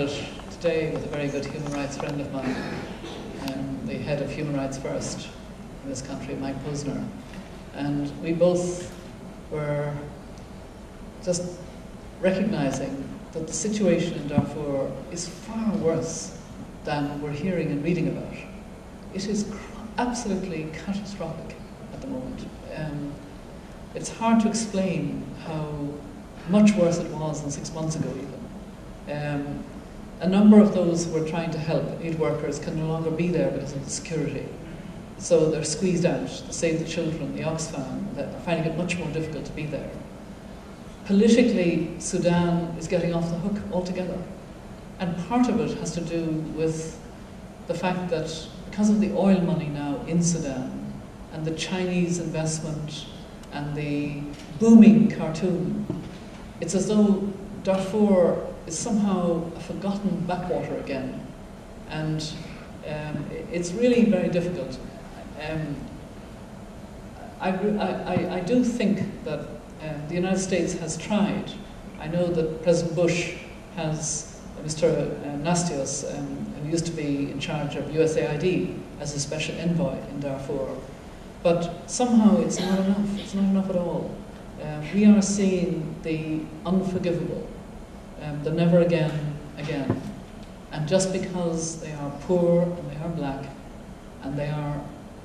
it today with a very good human rights friend of mine, the head of Human Rights First in this country, Mike Posner. And we both were just recognizing that the situation in Darfur is far worse than we're hearing and reading about. It is absolutely catastrophic at the moment. It's hard to explain how much worse it was than 6 months ago even. A number of those who are trying to help, aid workers, can no longer be there because of the security. So they're squeezed out. The Save the Children, the Oxfam, they're finding it much more difficult to be there. Politically, Sudan is getting off the hook altogether. And part of it has to do with the fact that because of the oil money now in Sudan, and the Chinese investment, and the booming Khartoum, it's as though Darfur is somehow a forgotten backwater again. And it's really very difficult. I do think that the United States has tried. I know that President Bush has Mr. Nastios, who used to be in charge of USAID as a special envoy in Darfur. But somehow it's not enough. It's not enough at all. We are seeing the unforgivable, the never again. And just because they are poor and they are black and they are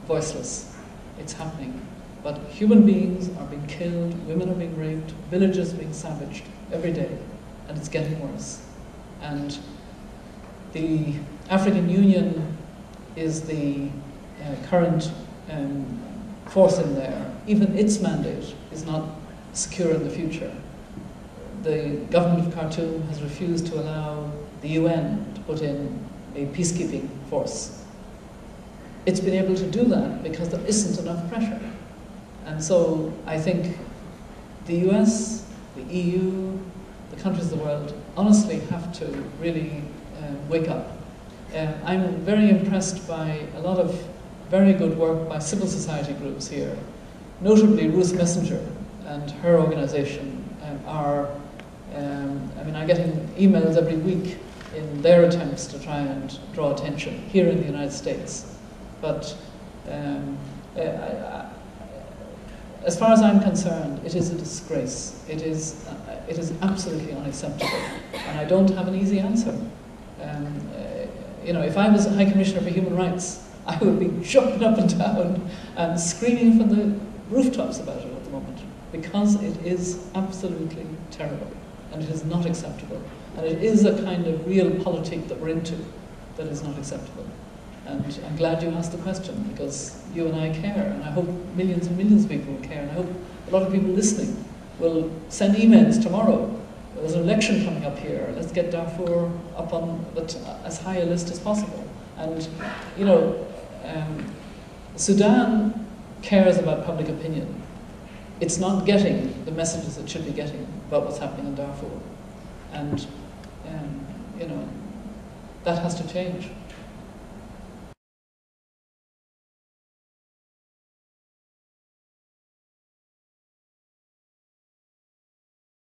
voiceless, it's happening. But human beings are being killed, women are being raped, villages being savaged every day, and it's getting worse. And the African Union is the current force in there. Even its mandate is not secure in the future. The government of Khartoum has refused to allow the UN to put in a peacekeeping force. It's been able to do that because there isn't enough pressure. And so I think the US, the EU, the countries of the world honestly have to really wake up. I'm very impressed by a lot of very good work by civil society groups here, notably Ruth Messenger and her organization are, I'm getting emails every week in their attempts to try and draw attention here in the United States. But as far as I'm concerned, it is a disgrace. It is absolutely unacceptable, and I don't have an easy answer. If I was High Commissioner for Human Rights, I would be jumping up and down and screaming from the rooftops about it at the moment, because it is absolutely terrible, and it is not acceptable, and it is a kind of real politic that we're into that is not acceptable. And I'm glad you asked the question, because you and I care, and I hope millions and millions of people will care, and I hope a lot of people listening will send emails tomorrow. There's an election coming up here. Let's get Darfur up on as high a list as possible. And, Sudan cares about public opinion. It's not getting the messages it should be getting about what's happening in Darfur. And, that has to change.